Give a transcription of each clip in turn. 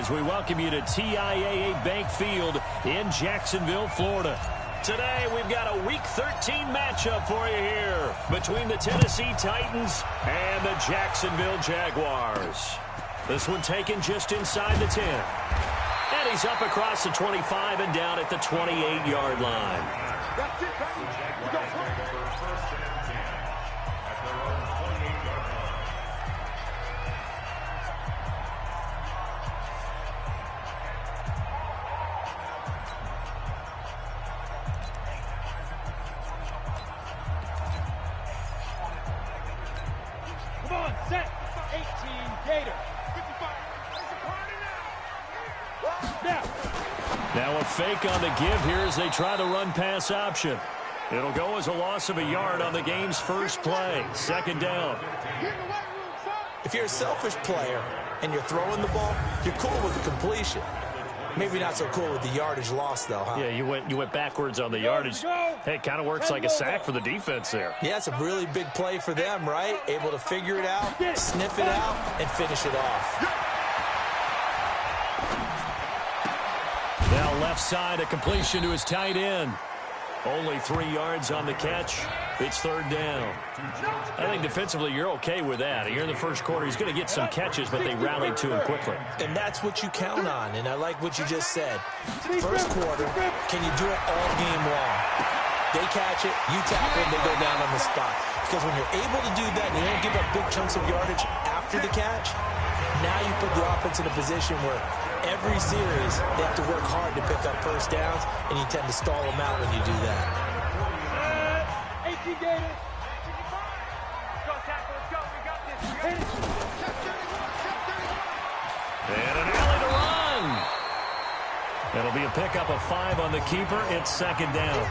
as we welcome you to TIAA Bank Field in Jacksonville, Florida. Today, we've got a Week 13 matchup for you here between the Tennessee Titans and the Jacksonville Jaguars. This one taken just inside the 10. And he's up across the 25 and down at the 28-yard line. That's it, Set, 18 Gator. Now a fake on the give here as they try the run-pass option. It'll go as a loss of a yard on the game's first play. Second down. If you're a selfish player and you're throwing the ball, you're cool with the completion. Maybe not so cool with the yardage loss, though, huh? Yeah, you went backwards on the yardage. Hey, it kind of works like a sack for the defense there. Yeah, it's a really big play for them, right? Able to figure it out, sniff it out, and finish it off. Now left side, a completion to his tight end. Only 3 yards on the catch. It's third down. I think defensively you're okay with that. Here in the first quarter, he's going to get some catches, but they rallied to him quickly. And that's what you count on, and I like what you just said. First quarter, can you do it all game long? They catch it, you tackle them, they go down on the spot. Because when you're able to do that and you don't give up big chunks of yardage after the catch, now you put the offense in a position where every series they have to work hard to pick up first downs, and you tend to stall them out when you do that. 18 Gator. Go, tackle, let's go. We got this. And an alley to run. It'll be a pickup of 5 on the keeper. It's second down.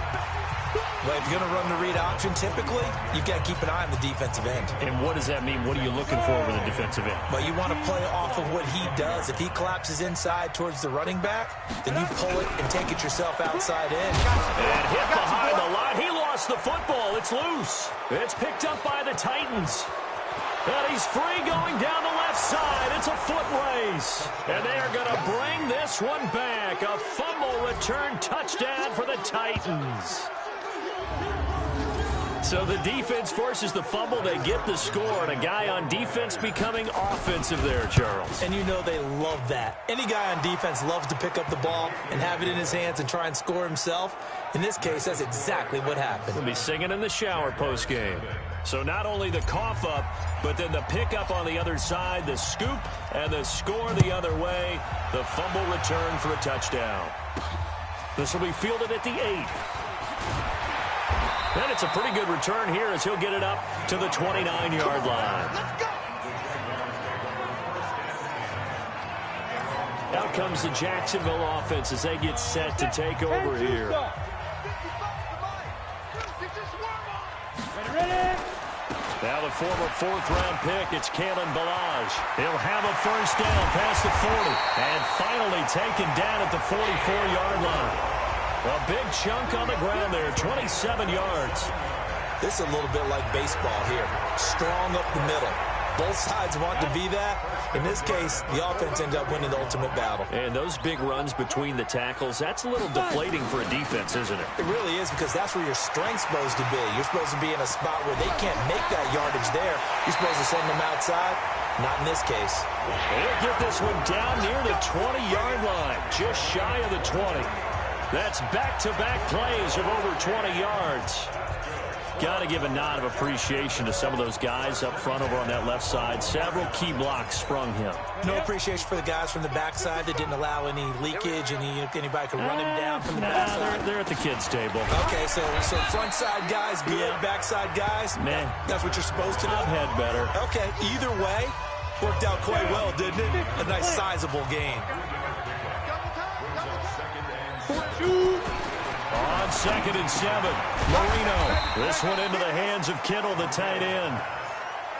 Well, if you're going to run the read option, typically, you've got to keep an eye on the defensive end. And what does that mean? What are you looking for with a defensive end? Well, you want to play off of what he does. If he collapses inside towards the running back, then you pull it and take it yourself outside in. And hit behind the line. He lost the football. It's loose. It's picked up by the Titans. And he's free going down the left side. It's a foot race. And they are going to bring this one back. A fumble return touchdown for the Titans. So the defense forces the fumble. They get the score. And a guy on defense becoming offensive there, Charles. And you know they love that. Any guy on defense loves to pick up the ball and have it in his hands and try and score himself. In this case, that's exactly what happened. We'll be singing in the shower post-game. So not only the cough up, but then the pickup on the other side, the scoop, and the score the other way. The fumble return for a touchdown. This will be fielded at the 8. And it's a pretty good return here as he'll get it up to the 29-yard line. Out comes the Jacksonville offense as they get set to take over here. Now the former 4th-round pick, it's Kalen Ballage. He'll have a first down past the 40 and finally taken down at the 44-yard line. A big chunk on the ground there, 27 yards. This is a little bit like baseball here. Strong up the middle. Both sides want to be that. In this case, the offense ended up winning the ultimate battle. And those big runs between the tackles, that's a little deflating for a defense, isn't it? It really is, because that's where your strength's supposed to be. You're supposed to be in a spot where they can't make that yardage there. You're supposed to send them outside. Not in this case. They'll get this one down near the 20-yard line, just shy of the 20. That's back-to-back plays of over 20 yards. Got to give a nod of appreciation to some of those guys up front over on that left side. Several key blocks sprung him. No appreciation for the guys from the backside that didn't allow any leakage, and anybody could run him down from the backside. They're at the kids' table. Okay, so front side guys good, backside guys, man, that's what you're supposed to do. I've had better. Okay, either way, worked out quite well, didn't it? A nice sizable gain. On 2nd and 7, Marino. This one into the hands of Kittle, the tight end.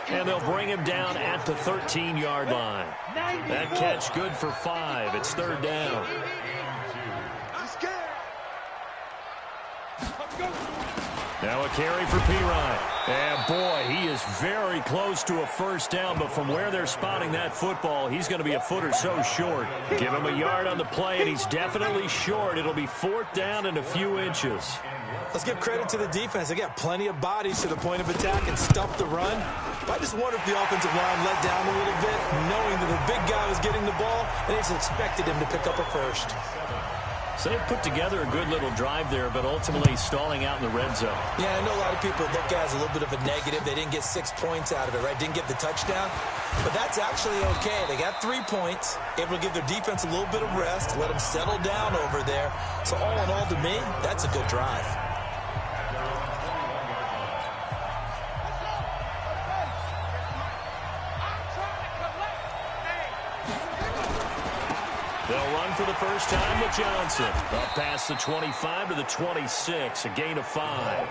And they'll bring him down at the 13-yard line. That catch good for 5. It's third down. Now a carry for Pirine. And boy, he is very close to a first down, but from where they're spotting that football, he's going to be a foot or so short. Give him a yard on the play, and he's definitely short. It'll be 4th down and a few inches. Let's give credit to the defense. They got plenty of bodies to the point of attack and stuff the run. But I just wonder if the offensive line let down a little bit, knowing that the big guy was getting the ball, and they just expected him to pick up a first. So they put together a good little drive there, but ultimately stalling out in the red zone. Yeah, I know a lot of people look at it as a little bit of a negative. They didn't get 6 points out of it, right? Didn't get the touchdown. But that's actually okay. They got 3 points, able to give their defense a little bit of rest, let them settle down over there. So all in all, to me, that's a good drive. They'll run for the first time with Johnson. Up past the 25 to the 26, a gain of 5.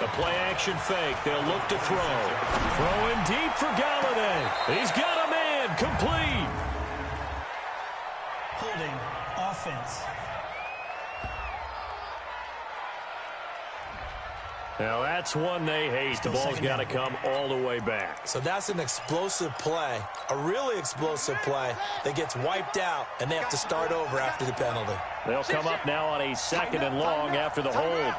The play-action fake. They'll look to throw. Throwing deep for Galladay. He's got a man. Complete. Holding offense. Now, that's one they hate. The ball's got to come all the way back. So that's an explosive play, a really explosive play that gets wiped out, and they have to start over after the penalty. They'll come up now on a 2nd and long after the hold.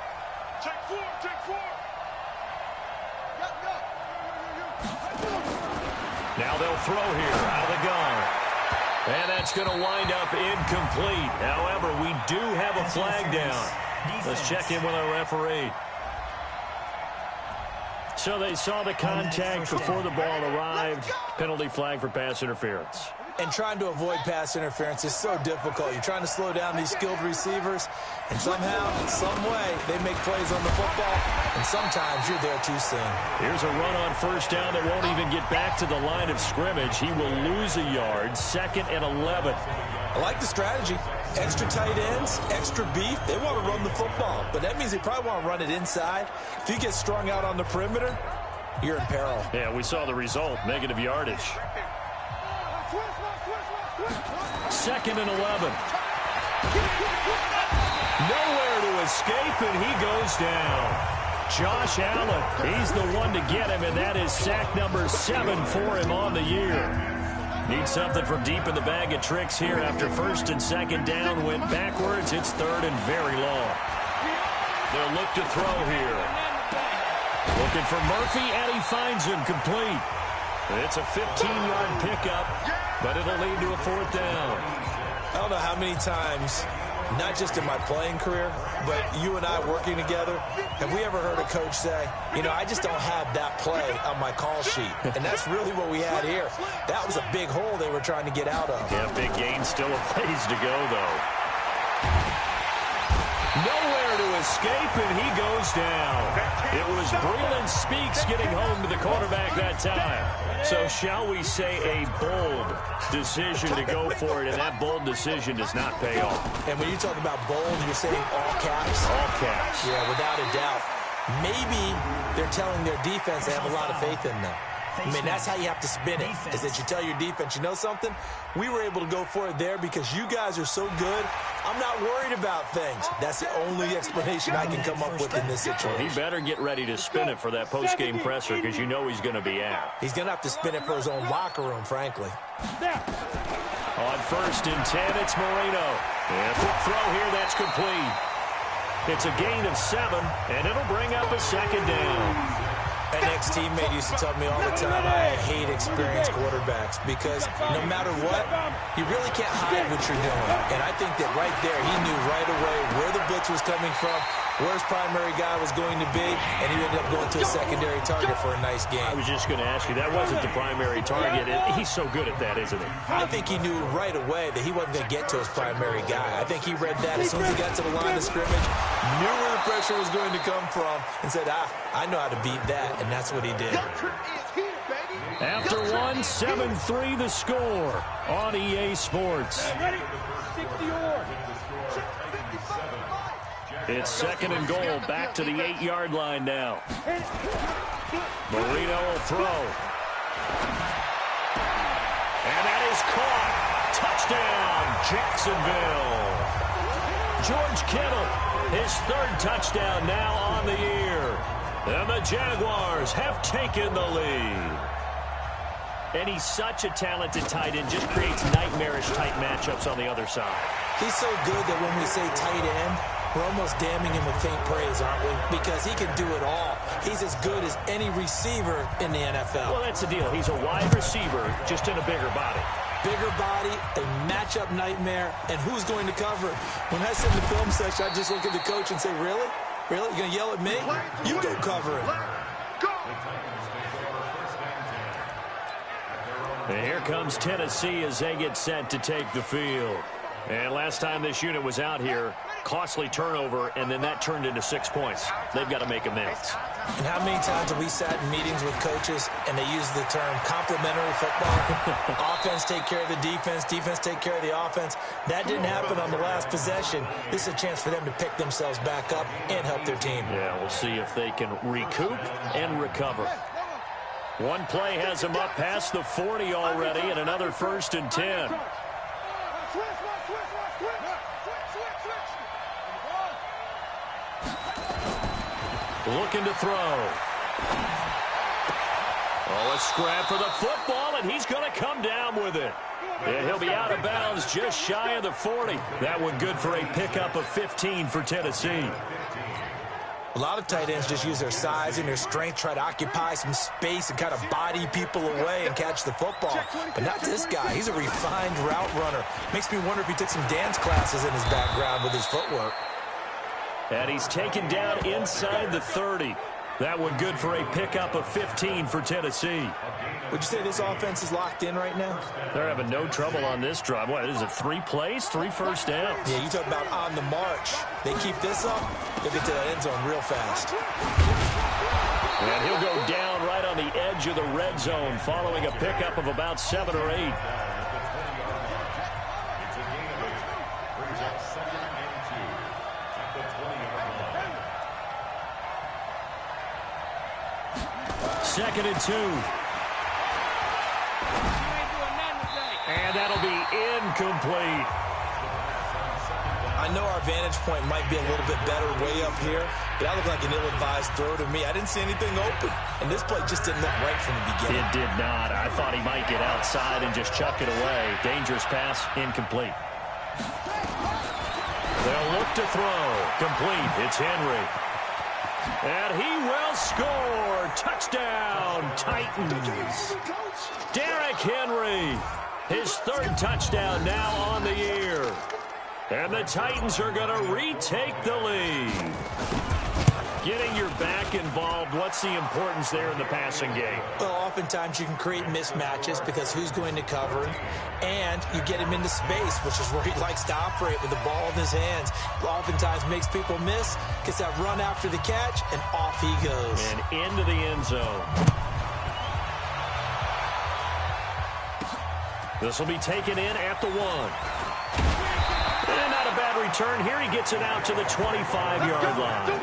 Now they'll throw here out of the gun. And that's going to wind up incomplete. However, we do have a flag down. Let's check in with our referee. So they saw the contact before the ball arrived. Penalty flag for pass interference. And trying to avoid pass interference is so difficult. You're trying to slow down these skilled receivers, and somehow, some way, they make plays on the football, and sometimes you're there too soon. Here's a run on first down that won't even get back to the line of scrimmage. He will lose a yard. 2nd and 11. I like the strategy. Extra tight ends, extra beef. They want to run the football, but that means they probably want to run it inside. If you get strung out on the perimeter, you're in peril. Yeah, we saw the result. Negative yardage. 2nd and 11. Nowhere to escape, and he goes down. Josh Allen, he's the one to get him, and that is sack number 7 for him on the year. Need something from deep in the bag of tricks here after 1st and 2nd down. Went backwards. It's 3rd and very long. They'll look to throw here. Looking for Murphy, and he finds him complete. It's a 15-yard pickup, but it'll lead to a 4th down. I don't know how many times, not just in my playing career, but you and I working together, have we ever heard a coach say, you know, I just don't have that play on my call sheet. And that's really what we had here. That was a big hole they were trying to get out of. Yeah, big gain, still a ways to go, though. Nowhere to escape, and he goes down. It was Breland Speaks getting home to the quarterback that time. So shall we say a bold decision to go for it, and that bold decision does not pay off. And when you talk about bold, you're saying all caps? All caps. Yeah, without a doubt. Maybe they're telling their defense they have a lot of faith in them. I mean, that's how you have to spin it, is that you tell your defense, you know something? We were able to go for it there because you guys are so good. I'm not worried about things. That's the only explanation I can come up with in this situation. Well, he better get ready to spin it for that post-game presser because you know he's going to be out. He's going to have to spin it for his own locker room, frankly. On 1st and 10, it's Moreno. And quick throw here, that's complete. It's a gain of 7, and it'll bring up a 2nd down. An ex-teammate used to tell me all the time, I hate experienced quarterbacks because no matter what, you really can't hide what you're doing. And I think that right there, he knew right away where the blitz was coming from, where his primary guy was going to be, and he ended up going to a secondary target for a nice game. I was just going to ask you, that wasn't the primary target. He's so good at that, isn't he? I think he knew right away that he wasn't going to get to his primary guy. I think he read that as soon as he got to the line of scrimmage, knew where the pressure was going to come from, and said, I know how to beat that, and that's what he did. After 1, 7-3 the score on EA Sports. It's 2nd and goal, back to the 8-yard line now. Marino will throw. And that is caught. touchdown, Jacksonville. George Kittle, his third touchdown now on the year. And the Jaguars have taken the lead. And he's such a talented tight end, just creates nightmarish-type matchups on the other side. He's so good that when we say tight end, we're almost damning him with faint praise, aren't we? Because he can do it all. He's as good as any receiver in the NFL. Well, that's the deal. He's a wide receiver, just in a bigger body. Bigger body, a matchup nightmare, and who's going to cover? When I sit in the film session, I just look at the coach and say, really? Really? You're going to yell at me? You go cover it. And here comes Tennessee as they get set to take the field. And last time this unit was out here, costly turnover, and then that turned into 6 points. They've got to make amends. And how many times have we sat in meetings with coaches and they use the term complementary football? Offense take care of the defense, defense take care of the offense. That didn't happen on the last possession. This is a chance for them to pick themselves back up and help their team. Yeah, we'll see if they can recoup and recover. One play has them up past the 40 already, and another 1st and 10. Looking to throw. Oh, a scrap for the football, and he's going to come down with it. And he'll be out of bounds just shy of the 40. That one good for a pickup of 15 for Tennessee. A lot of tight ends just use their size and their strength, try to occupy some space and kind of body people away and catch the football. But not this guy. He's a refined route runner. Makes me wonder if he took some dance classes in his background with his footwork. And he's taken down inside the 30. That one good for a pickup of 15 for Tennessee. Would you say this offense is locked in right now? They're having no trouble on this drive. What is it, 3 plays, 3 first downs? Yeah, you talk about on the march. They keep this up, they'll get to that end zone real fast. And he'll go down right on the edge of the red zone following a pickup of about 7 or 8. Second and 2. And that'll be incomplete. I know our vantage point might be a little bit better way up here, but that looked like an ill-advised throw to me. I didn't see anything open, and this play just didn't look right from the beginning. It did not. I thought he might get outside and just chuck it away. Dangerous pass, incomplete. They'll look to throw. Complete. It's Henry. And he will score. Touchdown, Titans. Derrick Henry, his 3rd touchdown now on the year. And the Titans are going to retake the lead. Getting your back involved, what's the importance there in the passing game? Well, oftentimes you can create mismatches because who's going to cover him, and you get him into space, which is where he likes to operate with the ball in his hands. Oftentimes makes people miss, gets that run after the catch, and off he goes. And into the end zone. This will be taken in at the 1. And not a bad return here. He gets it out to the 25-yard line.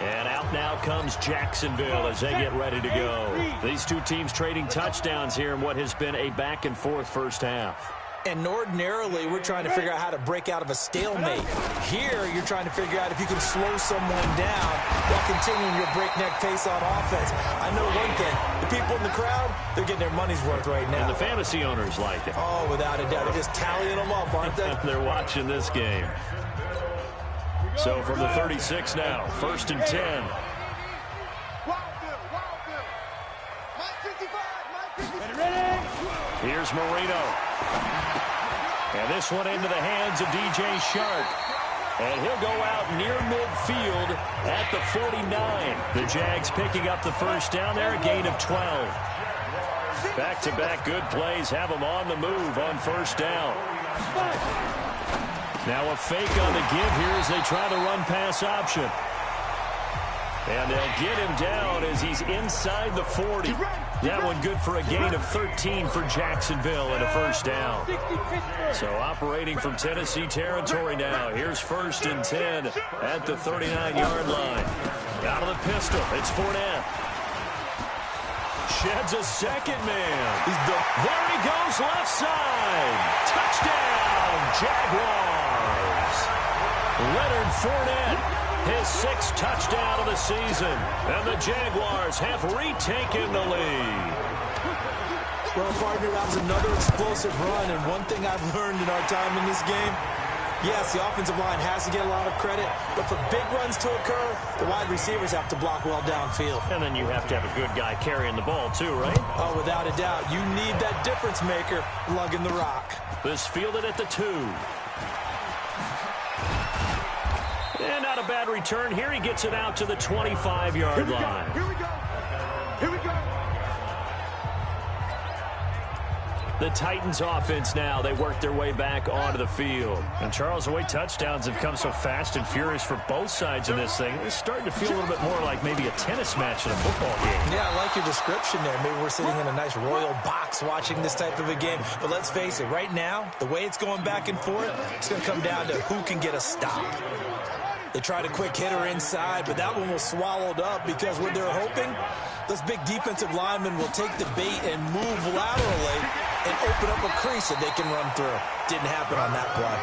And out now comes Jacksonville as they get ready to go. These two teams trading touchdowns here in what has been a back-and-forth first half. And ordinarily, we're trying to figure out how to break out of a stalemate. Here, you're trying to figure out if you can slow someone down while continuing your breakneck pace on offense. I know one thing. The people in the crowd, they're getting their money's worth right now. And the fantasy owners like it. Oh, without a doubt. They're just tallying them up, aren't they? They're watching this game. So from the 36 now, 1st and 10. Here's Marino. And this one into the hands of DJ Shark. And he'll go out near midfield at the 49. The Jags picking up the first down there, a gain of 12. Back-to-back good plays have them on the move on first down. Now a fake on the give here as they try the run-pass option. And they'll get him down as he's inside the 40. That one good for a gain of 13 for Jacksonville and a first down. So operating from Tennessee territory now. Here's 1st and 10 at the 39-yard line. Out of the pistol, it's Fournette. sheds a second man. There he goes left side. Touchdown, Jaguars. Leonard Fournette, his 6th touchdown of the season. And the Jaguars have retaken the lead. Well, partner, that was another explosive run. And one thing I've learned in our time in this game, yes, the offensive line has to get a lot of credit, but for big runs to occur, the wide receivers have to block well downfield. And then you have to have a good guy carrying the ball too, right? Oh, without a doubt. You need that difference maker lugging the rock. This fielded at the 2. And not a bad return. Here he gets it out to the 25-yard line. Here we go. Here we go. The Titans offense now, they work their way back onto the field. And Charles, the way touchdowns have come so fast and furious for both sides in this thing, it's starting to feel a little bit more like maybe a tennis match in a football game. Yeah, I like your description there. Maybe we're sitting in a nice royal box watching this type of a game. But let's face it, right now, the way it's going back and forth, it's going to come down to who can get a stop. They tried a quick hitter inside, but that one was swallowed up because what they're hoping, those big defensive linemen will take the bait and move laterally and open up a crease that they can run through. Didn't happen on that play.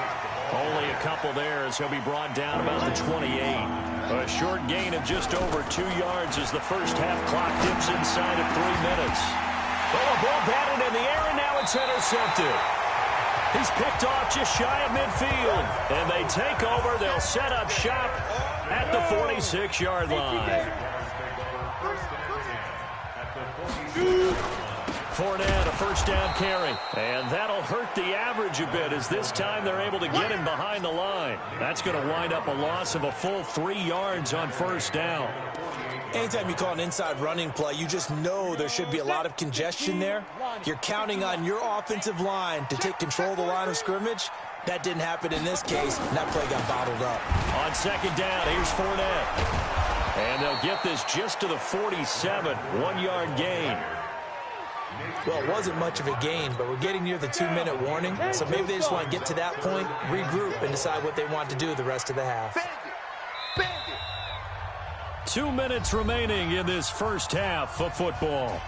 Only a couple there as he'll be brought down about the 28. A short gain of just over 2 yards as the first half clock dips inside of 3 minutes. Oh, a ball batted in the air, and now it's intercepted. He's picked off just shy of midfield. And they take over. They'll set up shop at the 46-yard line. Fournette, a first down carry. And that'll hurt the average a bit as this time they're able to get him behind the line. That's going to wind up a loss of a full 3 yards on first down. Anytime you call an inside running play, you just know there should be a lot of congestion there. You're counting on your offensive line to take control of the line of scrimmage. That didn't happen in this case, and that play got bottled up. On second down, here's Fournette. And they'll get this just to the 47, 1-yard gain. Well, it wasn't much of a gain, but we're getting near the 2-minute warning, so maybe they just want to get to that point, regroup, and decide what they want to do the rest of the half. 2 minutes remaining in this first half of football.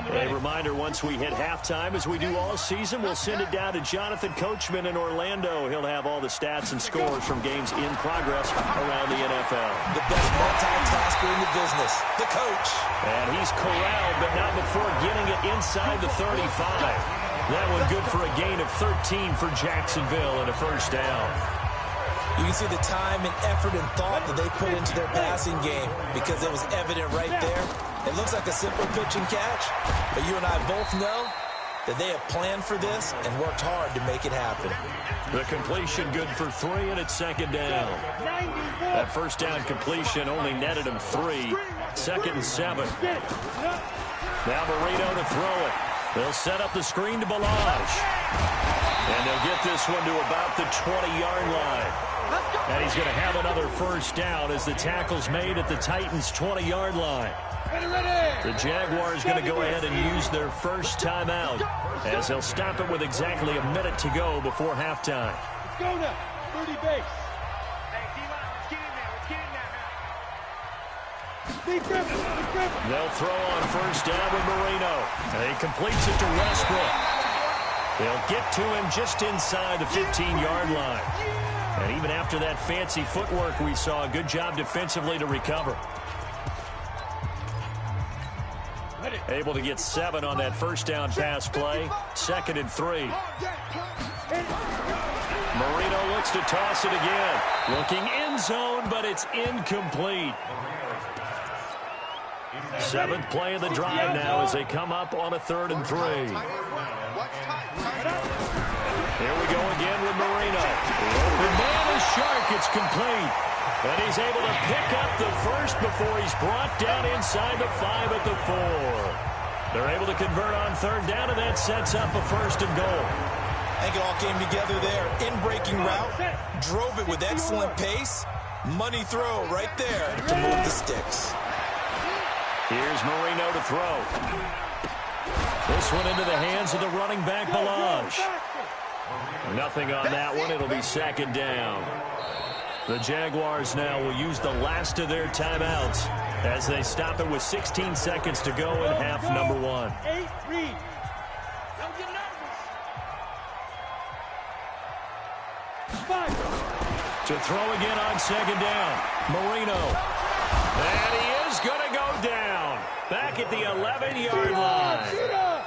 A reminder, once we hit halftime, as we do all season, we'll send it down to Jonathan Coachman in Orlando. He'll have all the stats and scores from games in progress around the NFL. The best multitasker in the business, the coach. And he's corralled, but not before getting it inside the 35. That one good for a gain of 13 for Jacksonville and a first down. You can see the time and effort and thought that they put into their passing game because it was evident right there. It looks like a simple pitch and catch, but you and I both know that they have planned for this and worked hard to make it happen. The completion good for 3, and it's second down. That first down completion only netted him 3. Second and 7. Now Marino to throw it. They'll set up the screen to Balazs. And they'll get this one to about the 20-yard line. And he's going to have another first down as the tackle's made at the Titans' 20-yard line. The Jaguars going to go ahead and use their first timeout as they'll stop it with exactly a minute to go before halftime. Let's go now. 30 base. Hey, D-line, let's get in there. Let's get in there. They'll throw on first down with Marino. And he completes it to Westbrook. They'll get to him just inside the 15-yard line. And even after that fancy footwork we saw, a good job defensively to recover. Able to get 7 on that first down pass play. Second and 3. Marino looks to toss it again. Looking end zone, but it's incomplete. 7th play of the drive now as they come up on a 3rd and 3. Here we go again with Marino. The man is sharp. It's complete. And he's able to pick up the first before he's brought down inside the 5 at the 4. They're able to convert on 3rd down, and that sets up a 1st and goal. I think it all came together there. In-breaking route, drove it with excellent pace. Money throw right there to move the sticks. Here's Marino to throw. This one into the hands of the running back, Balazs. Nothing on that one. It'll be second down. The Jaguars now will use the last of their timeouts as they stop it with 16 seconds to go in half number 1. 8, read. Don't get nervous. 5. To throw again on second down. Marino. And he is going to go down. Back at the 11-yard line.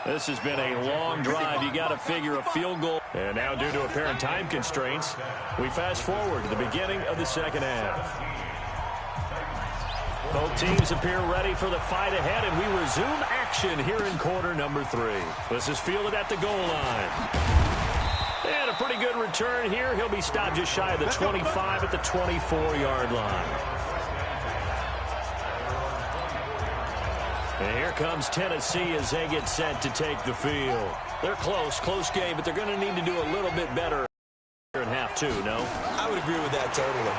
This has been a long drive. You got to figure a field goal. And now, due to apparent time constraints, we fast forward to the beginning of the second half. Both teams appear ready for the fight ahead, and we resume action here in quarter number 3. This is fielded at the goal line. And a pretty good return here. He'll be stopped just shy of the 25 at the 24-yard line. And here comes Tennessee as they get set to take the field. They're close game, but they're going to need to do a little bit better in half 2, no? I would agree with that totally.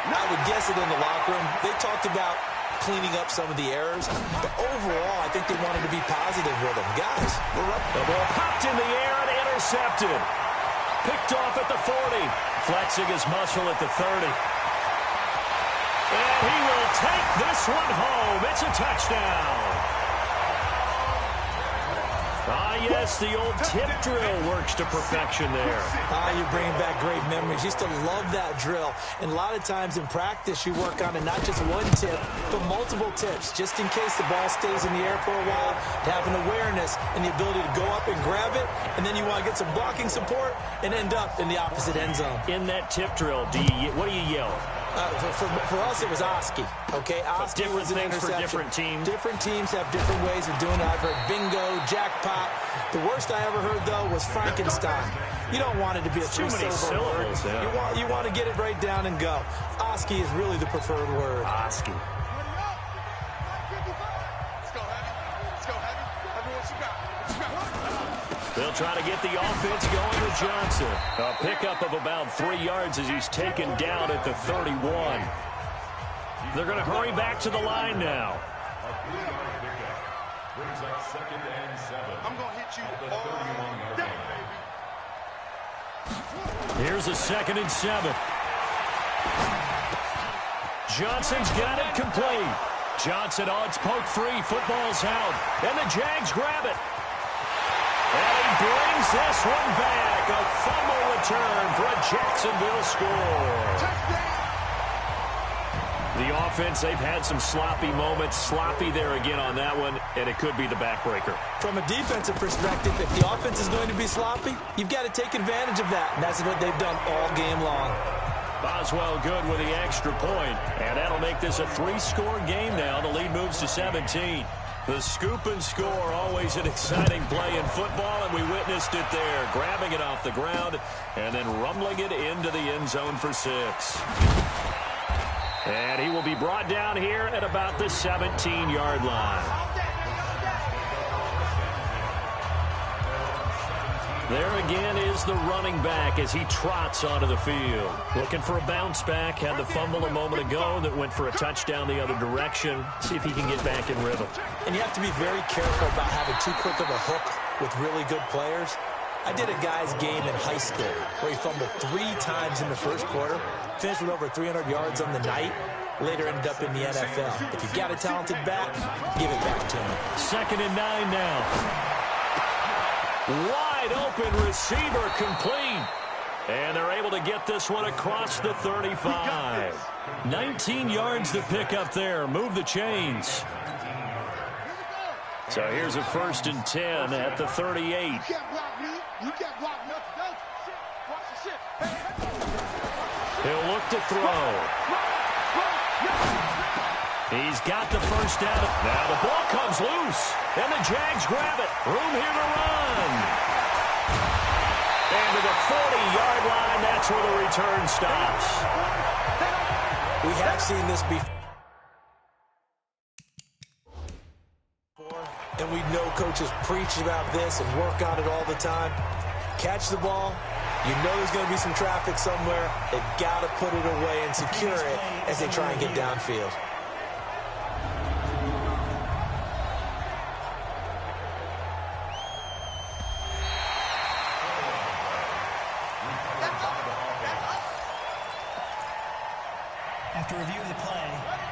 I would guess it in the locker room. They talked about cleaning up some of the errors, but overall, I think they wanted to be positive with them. Guys, we're up. The ball popped in the air and intercepted. Picked off at the 40. Flexing his muscle at the 30. And he will take this one home. It's a touchdown. Yes, the old tip drill works to perfection there. You're bringing back great memories. Used to love that drill. And a lot of times in practice, you work on it, not just one tip, but multiple tips, just in case the ball stays in the air for a while, to have an awareness and the ability to go up and grab it, and then you want to get some blocking support and end up in the opposite end zone. In that tip drill, what do you yell? For us, it was Oski. Okay, Oski was an interception. For different teams. Different teams have different ways of doing it. I've heard bingo, jackpot. The worst I ever heard, though, was Frankenstein. You don't want it to be a three-syllable word. Yeah. You want to get it right down and go. Oski is really the preferred word. Oski. They'll try to get the offense going with Johnson. A pickup of about 3 yards as he's taken down at the 31. They're going to hurry back to the line now. I'm going to hit you all day, baby. Here's a 2nd and 7. Johnson's got it complete. Johnson, it's poke free. Football's out. And the Jags grab it. And he brings this one back. A fumble return for a Jacksonville score. The offense, they've had some sloppy moments. Sloppy there again on that one, and it could be the backbreaker. From a defensive perspective, if the offense is going to be sloppy, you've got to take advantage of that. And that's what they've done all game long. Boswell good with the extra point, and that'll make this a 3-score game now. The lead moves to 17. The scoop and score, always an exciting play in football, and we witnessed it there. Grabbing it off the ground and then rumbling it into the end zone for 6. And he will be brought down here at about the 17-yard line. There again is the running back as he trots onto the field. Looking for a bounce back. Had the fumble a moment ago that went for a touchdown the other direction. See if he can get back in rhythm. And you have to be very careful about having too quick of a hook with really good players. I did a guy's game in high school where he fumbled 3 times in the first quarter, finished with over 300 yards on the night, later ended up in the NFL. If you've got a talented back, give it back to him. 2nd and 9 now. Wide open receiver complete. And they're able to get this one across the 35. 19 yards to pick up there. Move the chains. So here's a 1st and 10 at the 38. You can't block me. You can't block nothing. Watch the shit. He'll look to throw. He's got the first down. Now the ball comes loose. And the Jags grab it. Room here to run. And to the 40-yard line, that's where the return stops. We have seen this before. And we know coaches preach about this and work on it all the time. Catch the ball. You know there's going to be some traffic somewhere. They've got to put it away and secure it as they try and get downfield.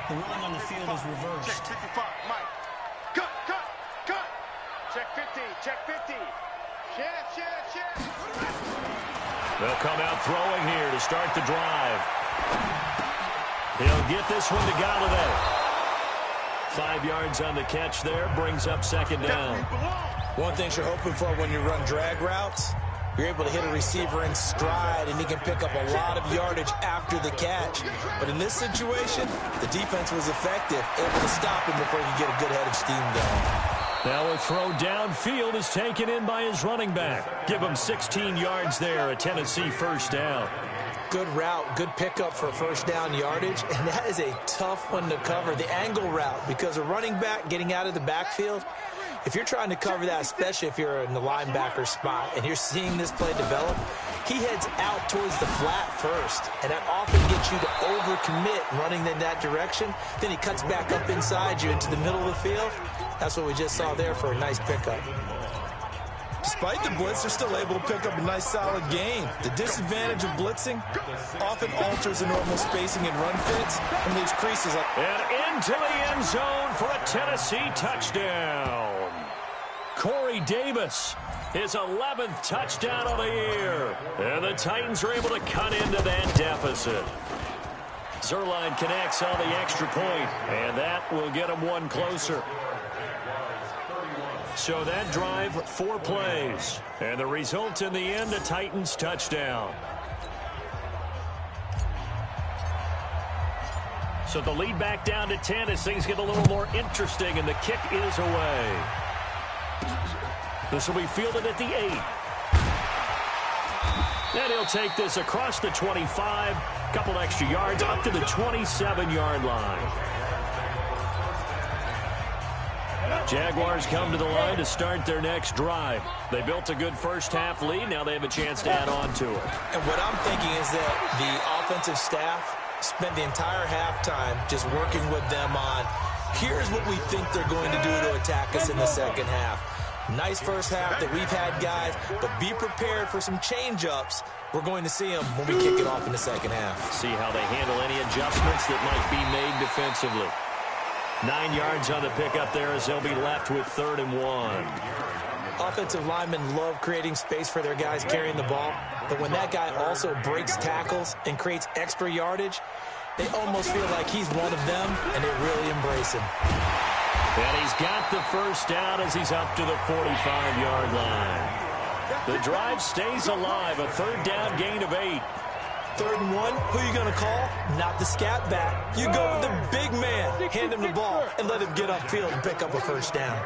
The ruling on the field is reversed. Check 55, Mike. Cut. Check 50, check 50. Share. They'll come out throwing here to start the drive. He'll get this one to Galladay. 5 yards on the catch there, brings up second down. One thing you're hoping for when you run drag routes, you're able to hit a receiver in stride, and he can pick up a lot of yardage after the catch. But in this situation, the defense was effective, able to stop him before he could get a good head of steam going. Now a throw downfield is taken in by his running back. Give him 16 yards there, a Tennessee first down. Good route, good pickup for first down yardage, and that is a tough one to cover, the angle route, because a running back getting out of the backfield, if you're trying to cover that, especially if you're in the linebacker spot and you're seeing this play develop, he heads out towards the flat first, and that often gets you to overcommit running in that direction. Then he cuts back up inside you into the middle of the field. That's what we just saw there for a nice pickup. Despite the blitz, they're still able to pick up a nice solid gain. The disadvantage of blitzing often alters the normal spacing and run fits and leaves creases like... And into the end zone for a Tennessee touchdown. Corey Davis, his 11th touchdown of the year. And the Titans are able to cut into that deficit. Zerline connects on the extra point, and that will get him one closer. So that drive, 4 plays. And the result in the end, a Titans touchdown. So the lead back down to 10 as things get a little more interesting, and the kick is away. This will be fielded at the 8. And he'll take this across the 25, couple extra yards up to the 27-yard line. Jaguars come to the line to start their next drive. They built a good first-half lead. Now they have a chance to add on to it. And what I'm thinking is that the offensive staff spent the entire halftime just working with them on, here's what we think they're going to do to attack us in the second half. Nice first half that we've had, guys, but be prepared for some change-ups. We're going to see them when we kick it off in the second half. See how they handle any adjustments that might be made defensively. 9 yards on the pickup there as they'll be left with 3rd and 1. Offensive linemen love creating space for their guys carrying the ball, but when that guy also breaks tackles and creates extra yardage, they almost feel like he's one of them, and they really embrace him. And he's got the first down as he's up to the 45-yard line. The drive stays alive, a 3rd down gain of 8. 3rd and 1, who are you going to call? Not the scat back. You go with the big man, hand him the ball, and let him get upfield and pick up a first down.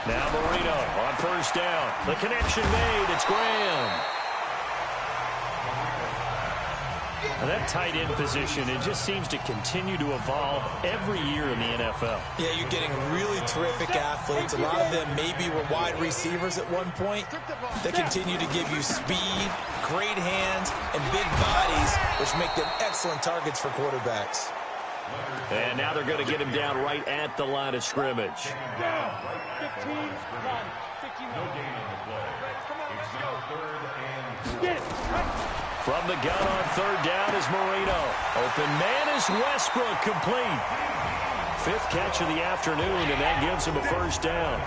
Now Marino on first down. The connection made. It's Graham. And that tight end position, it just seems to continue to evolve every year in the NFL. Yeah, you're getting really terrific athletes. A lot of them maybe were wide receivers at one point. They continue to give you speed, great hands, and big bodies, which make them excellent targets for quarterbacks. And now they're going to get him down right at the line of scrimmage. 15, 15 Get it. From the gun on 3rd down is Marino. Open man is Westbrook, complete. 5th catch of the afternoon, and that gives him a first down.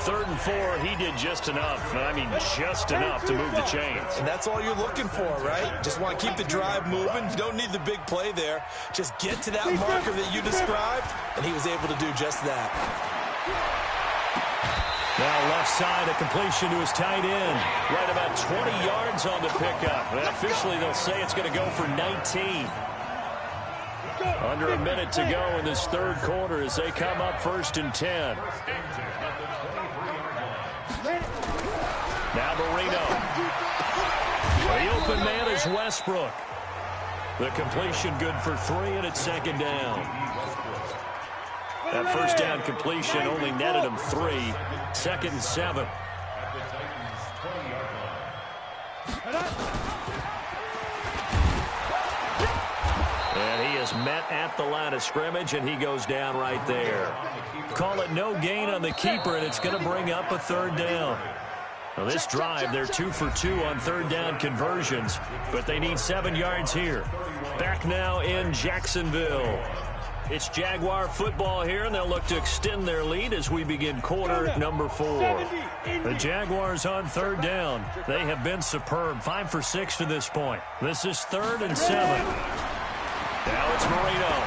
3rd and 4, he did just enough. I mean, just enough to move the chains. And that's all you're looking for, right? Just want to keep the drive moving. You don't need the big play there. Just get to that marker that you described, and he was able to do just that. Now left side, a completion to his tight end. Right about 20 yards on the pickup. And officially, they'll say it's going to go for 19. Under a minute to go in this 3rd quarter as they come up 1st and 10. Now Marino. The open man is Westbrook. The completion good for 3, and it's 2nd down. That first down completion only netted him 3. 2nd and 7. And he is met at the line of scrimmage, and he goes down right there. Call it no gain on the keeper, and it's going to bring up a third down. Now this drive, they're 2 for 2 on third down conversions, but they need 7 yards here. Back now in Jacksonville. It's Jaguar football here, and they'll look to extend their lead as we begin quarter number 4. The Jaguars on third down. They have been superb, 5 for 6 to this point. This is 3rd and 7. Now it's Marino.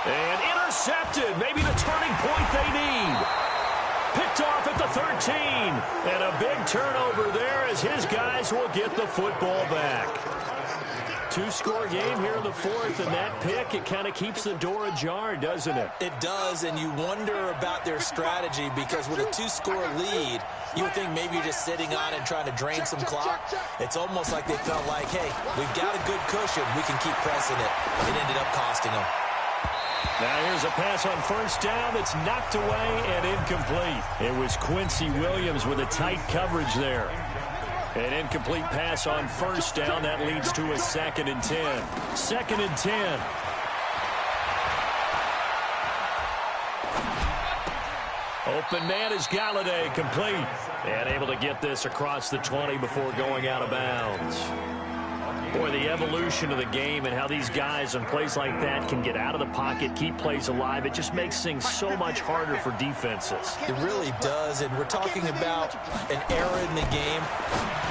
And intercepted. Maybe the turning point they need. Picked off at the 13. And a big turnover there as his guys will get the football back. 2-score game here in the 4th, and that pick, it kind of keeps the door ajar, doesn't it? It does, and you wonder about their strategy because with a 2-score lead, you would think maybe you're just sitting on it and trying to drain some clock. It's almost like they felt like, hey, we've got a good cushion. We can keep pressing it. It ended up costing them. Now here's a pass on first down that's knocked away and incomplete. It was Quincy Williams with a tight coverage there. An incomplete pass on first down. That leads to a 2nd and 10. 2nd and 10. Open man is Galladay, complete. And able to get this across the 20 before going out of bounds. Boy, the evolution of the game and how these guys on plays like that can get out of the pocket, keep plays alive, it just makes things so much harder for defenses. It really does, and we're talking about an era in the game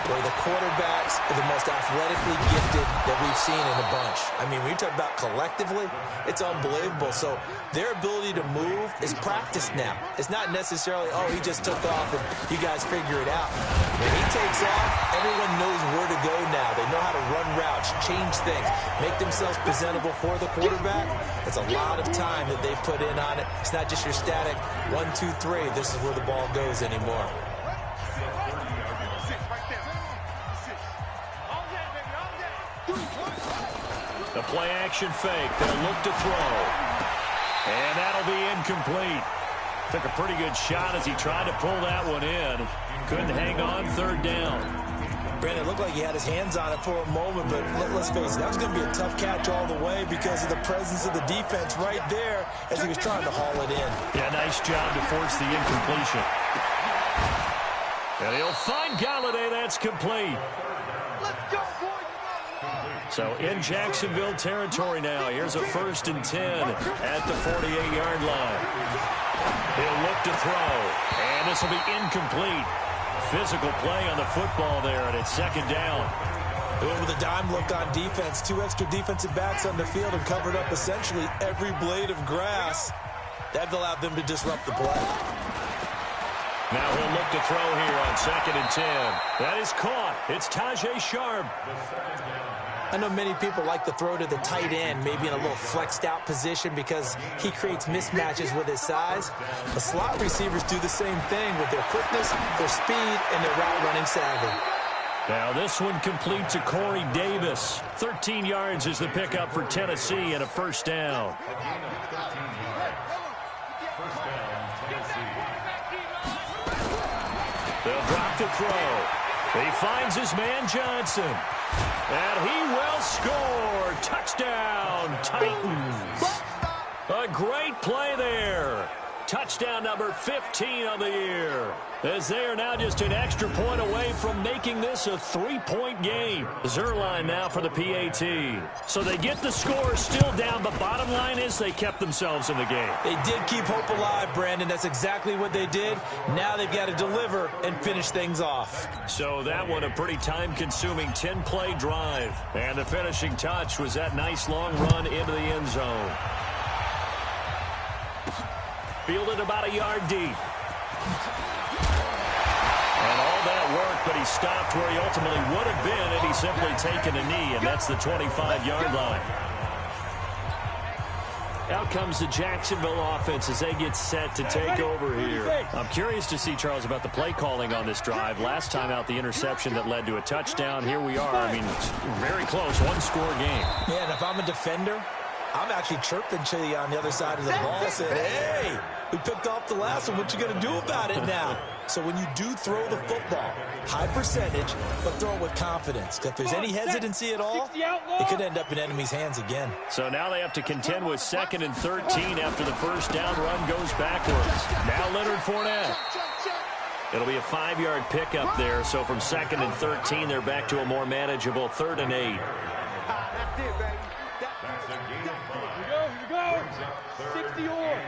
where the quarterbacks are the most athletically gifted that we've seen in a bunch. I mean, when you talk about collectively, it's unbelievable. So their ability to move is practiced now. It's not necessarily, oh, he just took off and you guys figure it out. When he takes off, everyone knows where to go now. They know how to run routes, change things, make themselves presentable for the quarterback. It's a lot of time that they put in on it. It's not just your static 1, 2, 3. This is where the ball goes anymore. The play action fake. They'll look to throw. And that'll be incomplete. Took a pretty good shot as he tried to pull that one in. Couldn't hang on, third down. Brandon, it looked like he had his hands on it for a moment, but let's face it, that was going to be a tough catch all the way because of the presence of the defense right there as he was trying to haul it in. Yeah, nice job to force the incompletion. And he'll find Galladay. That's complete. Let's go, boys. So in Jacksonville territory now. Here's a 1st and 10 at the 48-yard line. He'll look to throw, and this will be incomplete. Physical play on the football there, and it's 2nd down. With a dime look on defense, 2 extra defensive backs on the field and covered up essentially every blade of grass. That allowed them to disrupt the play. Now he'll look to throw here on 2nd and 10. That is caught. It's Tajay Sharp. I know many people like to throw to the tight end, maybe in a little flexed out position because he creates mismatches with his size. The slot receivers do the same thing with their quickness, their speed, and their route running savvy. Now this one complete to Corey Davis. 13 yards is the pickup for Tennessee and a 1st down. They'll drop the throw. He finds his man Johnson. And he will score. Touchdown, Titans. A great play there. Touchdown number 15 of the year. As they are now just an extra point away from making this a 3-point game. Zerline now for the PAT. So they get the score still down, but bottom line is they kept themselves in the game. They did keep hope alive, Brandon. That's exactly what they did. Now they've got to deliver and finish things off. So that one a pretty time-consuming 10-play drive. And the finishing touch was that nice long run into the end zone. Fielded about a yard deep. And all that work, but he stopped where he ultimately would have been had he simply taken a knee, and that's the 25-yard line. Out comes the Jacksonville offense as they get set to take over here. I'm curious to see, Charles, about the play calling on this drive. Last time out, the interception that led to a touchdown. Here we are. I mean, it's very close, one-score game. Yeah, and if I'm a defender, I'm actually chirping to you on the other side of the ball saying, hey, we picked off the last one. What you going to do about it now? So when you do throw the football, high percentage, but throw it with confidence. Because if there's any hesitancy at all, it could end up in enemy's hands again. So now they have to contend with 2nd and 13 after the first down run goes backwards. Now Leonard Fournette. It'll be a 5-yard pickup there. So from 2nd and 13, they're back to a more manageable 3rd and 8. That's it, baby. Here we go. 60 or.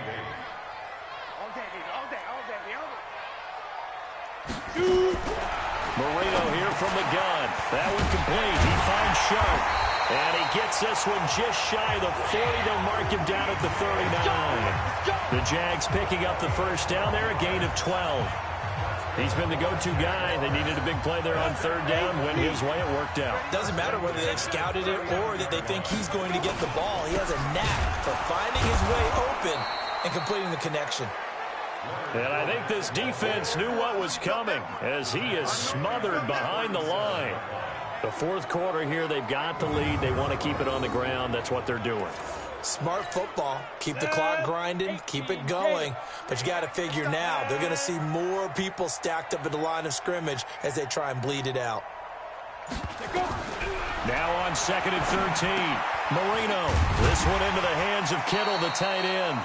Marino here from the gun. That one complete. He finds Sharp. And he gets this one just shy of the 40. They'll mark him down at the 39. The Jags picking up the first down there, a gain of 12. He's been the go-to guy. They needed a big play there on 3rd down. Went his way, it worked out. Doesn't matter whether they've scouted it or that they think he's going to get the ball. He has a knack for finding his way open and completing the connection. And I think this defense knew what was coming as he is smothered behind the line. The 4th quarter here, they've got the lead. They want to keep it on the ground. That's what they're doing. Smart football. Keep the clock grinding. Keep it going. But you got to figure now they're going to see more people stacked up at the line of scrimmage as they try and bleed it out. Now on 2nd and 13. Marino. This one into the hands of Kittle, the tight end.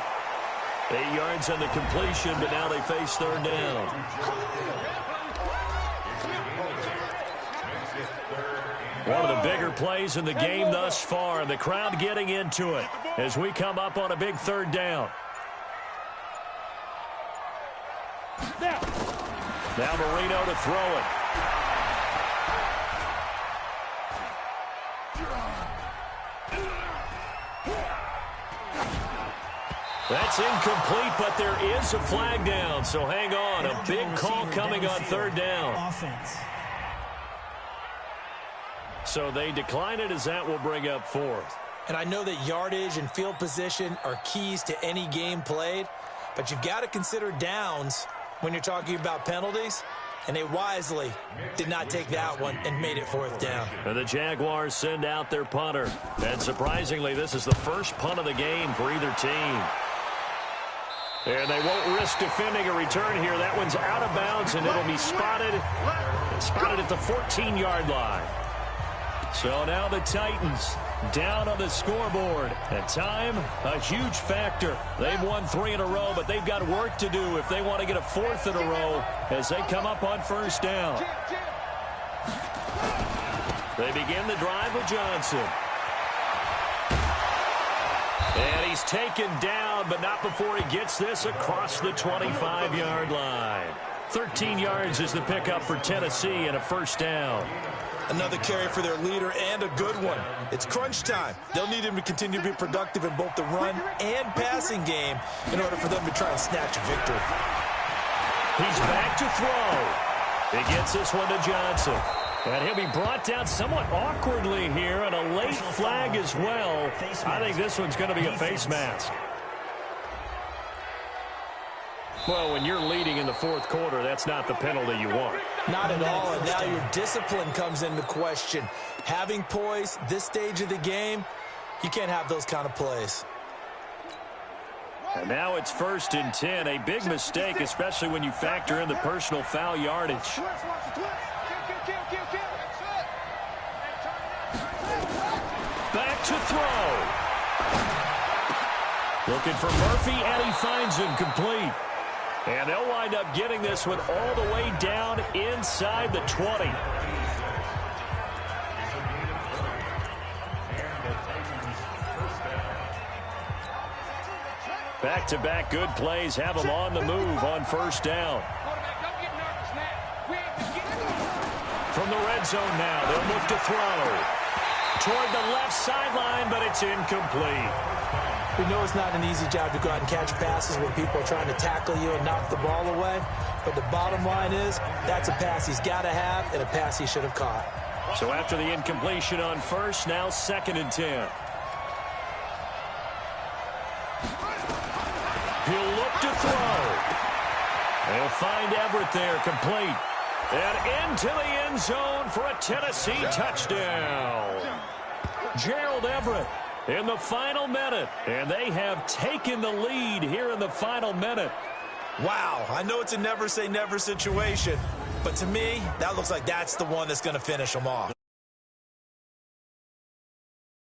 8 yards on the completion, but now they face 3rd down. One of the bigger plays in the game thus far, and the crowd getting into it as we come up on a big 3rd down. Now Marino to throw it. That's incomplete, but there is a flag down, so hang on. A big call coming on 3rd down. Offense. So they decline it as that will bring up 4th. And I know that yardage and field position are keys to any game played, but you've got to consider downs when you're talking about penalties, and they wisely did not take that one and made it 4th down. And the Jaguars send out their punter. And surprisingly, this is the first punt of the game for either team. And they won't risk defending a return here. That one's out of bounds, and it'll be spotted at the 14-yard line. So now the Titans down on the scoreboard. And time, a huge factor. They've won 3 in a row, but they've got work to do if they want to get a 4th in a row as they come up on 1st down. They begin the drive with Johnson. And he's taken down, but not before he gets this across the 25-yard line. 13 yards is the pickup for Tennessee and a 1st down. Another carry for their leader and a good one. It's crunch time. They'll need him to continue to be productive in both the run and passing game in order for them to try and snatch a victory. He's back to throw. He gets this one to Johnson. And he'll be brought down somewhat awkwardly here, and a late flag as well. I think this one's going to be a face mask. Well, when you're leading in the 4th quarter, that's not the penalty you want. Not at all, and now your discipline comes into question. Having poise this stage of the game, you can't have those kind of plays. And now it's 1st and 10, a big mistake, especially when you factor in the personal foul yardage. Back to throw. Looking for Murphy, and he finds him complete. And they'll wind up getting this one all the way down inside the 20. Back-to-back good plays have them on the move on 1st down. From the red zone now, they'll look to throw. Toward the left sideline, but it's incomplete. We know it's not an easy job to go out and catch passes when people are trying to tackle you and knock the ball away. But the bottom line is, that's a pass he's got to have and a pass he should have caught. So after the incompletion on 1st, now 2nd and 10. He'll look to throw. They'll find Everett there, complete. And into the end zone for a Tennessee touchdown. Gerald Everett in the final minute. And they have taken the lead here in the final minute. Wow, I know it's a never say never situation, but to me, that looks like that's the one that's going to finish them off.